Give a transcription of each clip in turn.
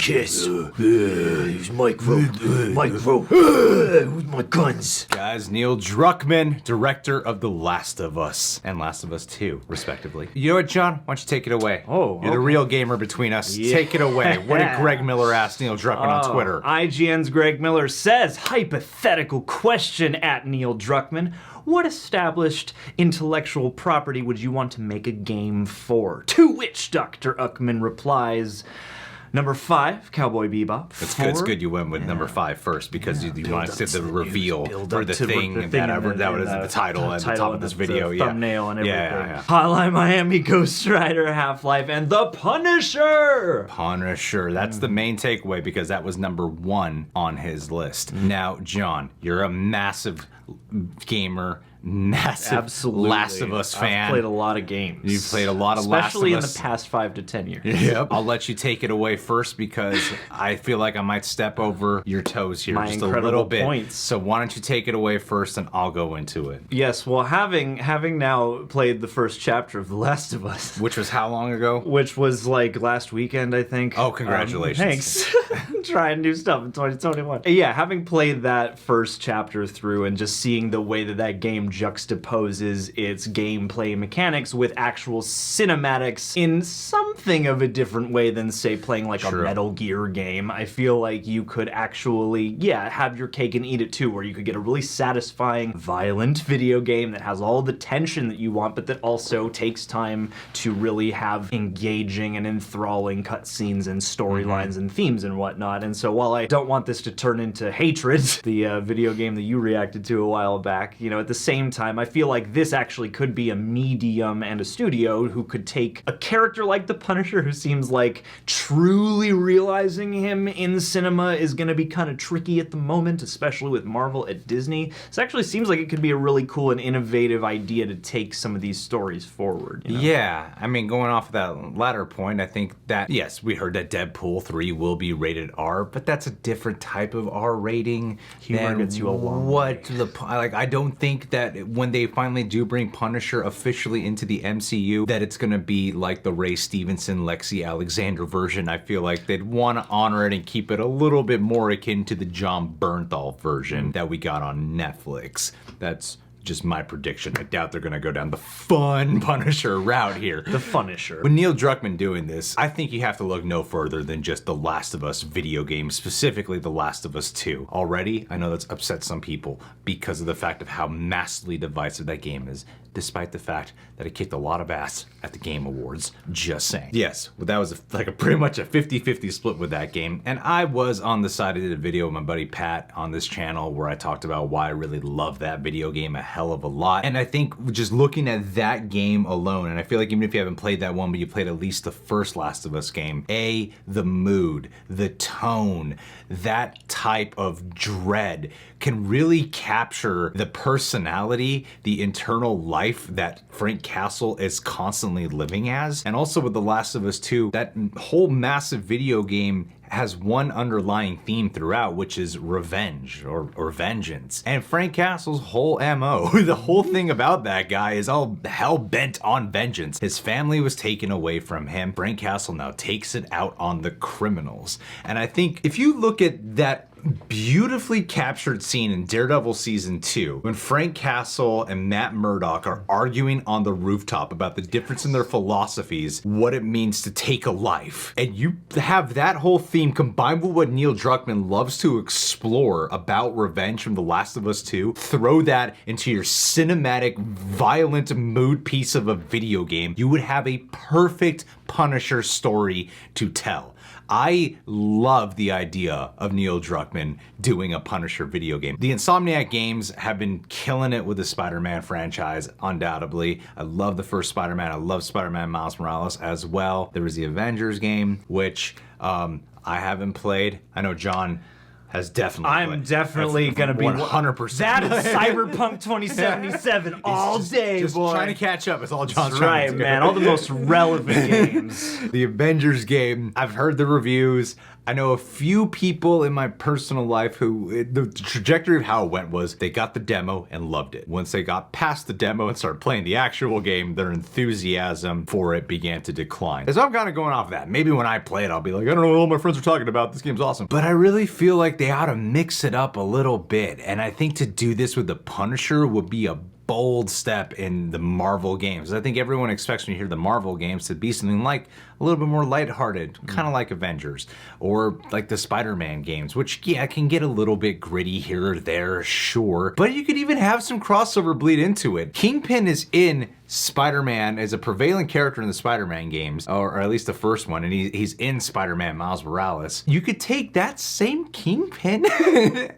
kiss. Who's micro? Who's my guns? Guys, Neill Druckmann, director of The Last of Us and Last of Us 2, respectively. You know what, John? Why don't you take it away? Oh, You're the real gamer between us. Yeah. Take it away. What did Greg Miller ask Neill Druckmann on Twitter? IGN's Greg Miller says, hypothetical question at Neill Druckmann. What established intellectual property would you want to make a game for? To which Dr. Uckman replies, number 5, Cowboy Bebop. It's good you went with number 5 first because you want to see the reveal for the thing that was the title at the top of this video. The thumbnail and everything. Yeah. Hotline Miami, Ghost Rider, Half-Life, and The Punisher. Punisher. That's the main takeaway because that was number 1 on his list. Now, John, you're a massive gamer, massive Absolutely. Last of Us fan. I've played a lot of games. You've played a lot of Last of Us. Especially in the past 5 to 10 years. Yep. I'll let you take it away first because I feel like I might step over your toes here just a little bit. Points. So why don't you take it away first and I'll go into it. Yes, well, having now played the first chapter of The Last of Us. Which was how long ago? Which was like last weekend, I think. Oh, congratulations. Thanks. Try and do stuff in 2021. Yeah, having played that first chapter through and just seeing the way that game juxtaposes its gameplay mechanics with actual cinematics in something of a different way than, say, playing like a Metal Gear game, I feel like you could actually, have your cake and eat it too, where you could get a really satisfying, violent video game that has all the tension that you want, but that also takes time to really have engaging and enthralling cutscenes and storylines and themes and whatnot. And so while I don't want this to turn into Hatred, the video game that you reacted to a while back, at the same time, I feel like this actually could be a medium and a studio who could take a character like the Punisher, who seems like truly realizing him in cinema is going to be kind of tricky at the moment, especially with Marvel at Disney. This actually seems like it could be a really cool and innovative idea to take some of these stories forward. Yeah, I mean, going off of that latter point, I think that, yes, we heard that Deadpool 3 will be rated R, but that's a different type of R rating. Humor gets you a long way. I don't think that when they finally do bring Punisher officially into the MCU, that it's gonna be like the Ray Stevenson, Lexi Alexander version. I feel like they'd want to honor it and keep it a little bit more akin to the John Bernthal version that we got on Netflix. That's just my prediction. I doubt they're gonna go down the fun Punisher route here. The Punisher. With Neill Druckmann doing this, I think you have to look no further than just The Last of Us video game, specifically The Last of Us 2. Already, I know that's upset some people because of the fact of how massively divisive that game is, despite the fact that it kicked a lot of ass at the Game Awards. Just saying. Yes, well, that was pretty much a 50-50 split with that game, and I was on the side. I did a video with my buddy Pat on this channel where I talked about why I really love that video game a hell of a lot, and I think just looking at that game alone, and I feel like even if you haven't played that one, but you played at least the first Last of Us game, the mood, the tone, that type of dread can really capture the personality, the internal life that Frank Castle is constantly living as. And also with The Last of Us 2, that whole massive video game has one underlying theme throughout, which is revenge or vengeance. And Frank Castle's whole MO, the whole thing about that guy is all hell-bent on vengeance. His family was taken away from him. Frank Castle now takes it out on the criminals. And I think if you look at that beautifully captured scene in Daredevil Season 2 when Frank Castle and Matt Murdock are arguing on the rooftop about the difference in their philosophies, what it means to take a life. And you have that whole theme combined with what Neill Druckmann loves to explore about revenge from The Last of Us 2, throw that into your cinematic, violent mood piece of a video game, you would have a perfect Punisher story to tell. I love the idea of Neill Druckmann doing a Punisher video game. The Insomniac games have been killing it with the Spider-Man franchise, undoubtedly. I love the first Spider-Man. I love Spider-Man Miles Morales as well. There was the Avengers game, which I haven't played. I know John has definitely I'm definitely going to be 100%. That is Cyberpunk 2077 all day, just boy. Trying to catch up. It's all John's That's trying right, to do. man. All the most relevant games. The Avengers game, I've heard the reviews. I know a few people in my personal life who, the trajectory of how it went was they got the demo and loved it. Once they got past the demo and started playing the actual game, their enthusiasm for it began to decline. So I'm kind of going off that. Maybe when I play it, I'll be like, I don't know what all my friends are talking about. This game's awesome. But I really feel like they ought to mix it up a little bit. And I think to do this with the Punisher would be a bold step in the Marvel games. I think everyone expects when you hear the Marvel games to be something like a little bit more lighthearted, kind of like Avengers, or like the Spider-Man games, which, yeah, can get a little bit gritty here or there, sure, but you could even have some crossover bleed into it. Kingpin is in Spider-Man as a prevalent character in the Spider-Man games, or at least the first one, and he's in Spider-Man Miles Morales. You could take that same Kingpin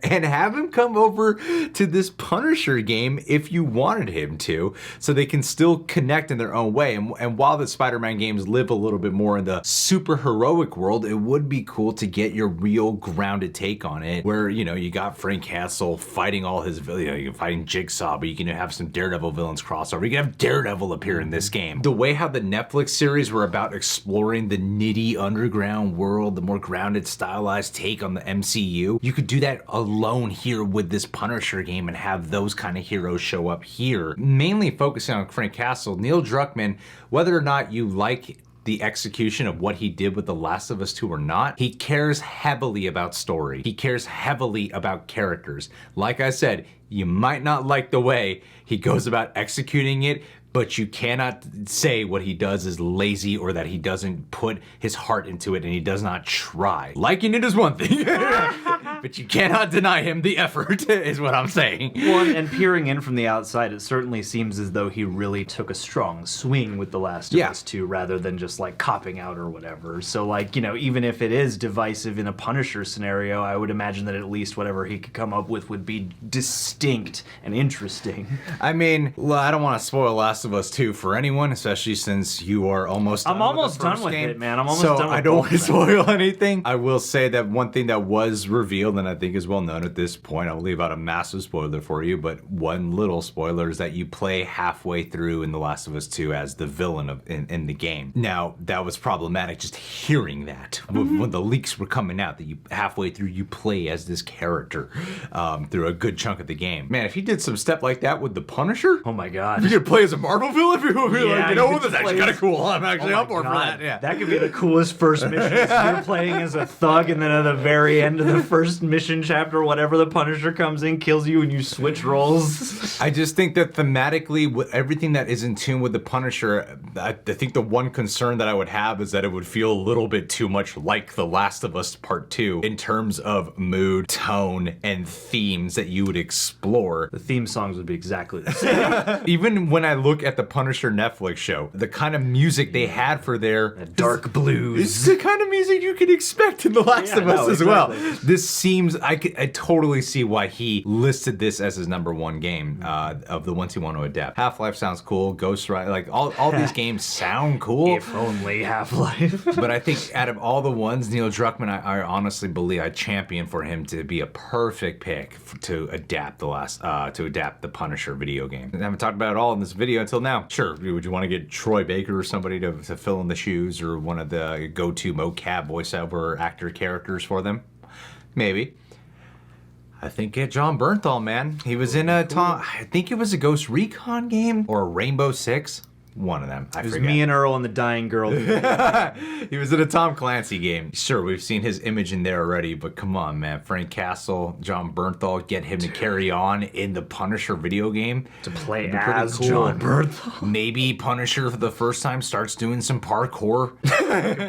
and have him come over to this Punisher game if you wanted him to, so they can still connect in their own way. And while the Spider-Man games live a little bit more in the super heroic world, it would be cool to get your real grounded take on it, where, you know, you got Frank Castle fighting all his villains, you're fighting Jigsaw, but you can have some Daredevil villains crossover. You can have Daredevil appear in this game. The way how the Netflix series were about exploring the nitty underground world, the more grounded, stylized take on the MCU, you could do that alone here with this Punisher game and have those kind of heroes show up here. Mainly focusing on Frank Castle, Neill Druckmann, whether or not you like the execution of what he did with The Last of Us 2 or not, he cares heavily about story. He cares heavily about characters. Like I said, you might not like the way he goes about executing it, but you cannot say what he does is lazy or that he doesn't put his heart into it and he does not try. Liking it is one thing, but you cannot deny him the effort, is what I'm saying. Well, and peering in from the outside, it certainly seems as though he really took a strong swing with The Last of Us 2 rather than just like copping out or whatever. So like, you know, even if it is divisive in a Punisher scenario, I would imagine that at least whatever he could come up with would be distinct and interesting. I mean, well, I don't want to spoil Last of Us 2 for anyone, especially since you are almost done. I'm almost done with it, man. I'm almost done with it. So I don't want to spoil anything. I will say that one thing that was revealed, and I think is well known at this point, I'll leave out a massive spoiler for you, but one little spoiler is that you play halfway through in The Last of Us 2 as the villain in the game. Now, that was problematic just hearing that. When the leaks were coming out, that you halfway through you play as this character through a good chunk of the game. Man, if he did some step like that with the Punisher, oh my god. You could play as a Marvel villain, people would be Yeah, like, you know what, you that's could actually play kind of cool. I'm actually up for that. Yeah. That could be the coolest first mission. You're playing as a thug, and then at the very end of the first mission chapter, whatever, the Punisher comes in, kills you, and you switch roles. I just think that thematically, with everything that is in tune with the Punisher, I think the one concern that I would have is that it would feel a little bit too much like The Last of Us Part 2 in terms of mood, tone, and themes that you would explore. The theme songs would be exactly the same. Even when I look at the Punisher Netflix show, the kind of music they had for their dark blues. It's the kind of music you could expect in The Last of Us as well. This seems, I totally see why he listed this as his #1 game of the ones he want to adapt. Half-Life sounds cool, Ghost Rider, like all these games sound cool. If only Half-Life. But I think out of all the ones, Neill Druckmann, I honestly believe I champion for him to be a perfect pick to adapt the Punisher video game. I haven't talked about it all in this video until now. Sure, would you want to get Troy Baker or somebody to fill in the shoes, or one of the go-to mocap voiceover actor characters for them? Maybe. I think get John Bernthal, man. He was in I think it was a Ghost Recon game or a Rainbow Six. One of them. I forget. It was me and Earl and the Dying Girl. He was in a Tom Clancy game. Sure, we've seen his image in there already, but come on, man. Frank Castle, John Bernthal, get him to carry on in the Punisher video game. To play as John Bernthal. Maybe Punisher for the first time starts doing some parkour.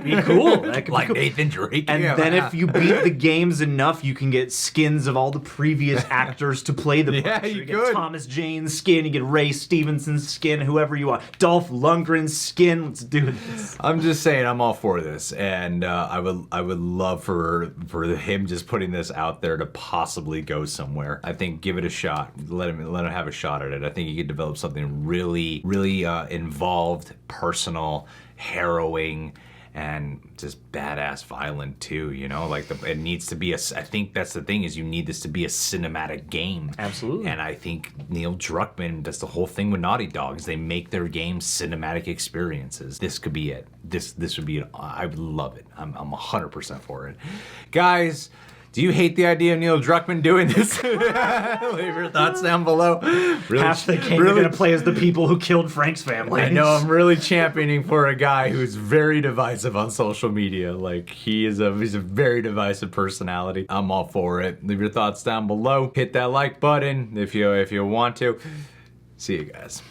Be cool. That could like be cool. Nathan Drake. And then if you beat the games enough, you can get skins of all the previous actors to play the Punisher. Yeah, you get could. Thomas Jane's skin, you get Ray Stevenson's skin, whoever you want. Dolph Lundgren's skin. Let's do this. I'm just saying, I'm all for this, and I would love for him just putting this out there to possibly go somewhere. I think give it a shot. Let him have a shot at it. I think he could develop something really, really involved, personal, harrowing, and just badass violent too, you know? Like, it needs to be I think that's the thing, is you need this to be a cinematic game. Absolutely. And I think Neill Druckmann, that's the whole thing with Naughty Dogs. They make their games cinematic experiences. This could be it. This would be it. I would love it. I'm 100% for it. Guys, do you hate the idea of Neill Druckmann doing this? Leave your thoughts down below. Really, Half the game you're gonna play as the people who killed Frank's family. I know, I'm really championing for a guy who's very divisive on social media. Like, he's a very divisive personality. I'm all for it. Leave your thoughts down below. Hit that like button if you want to. See you guys.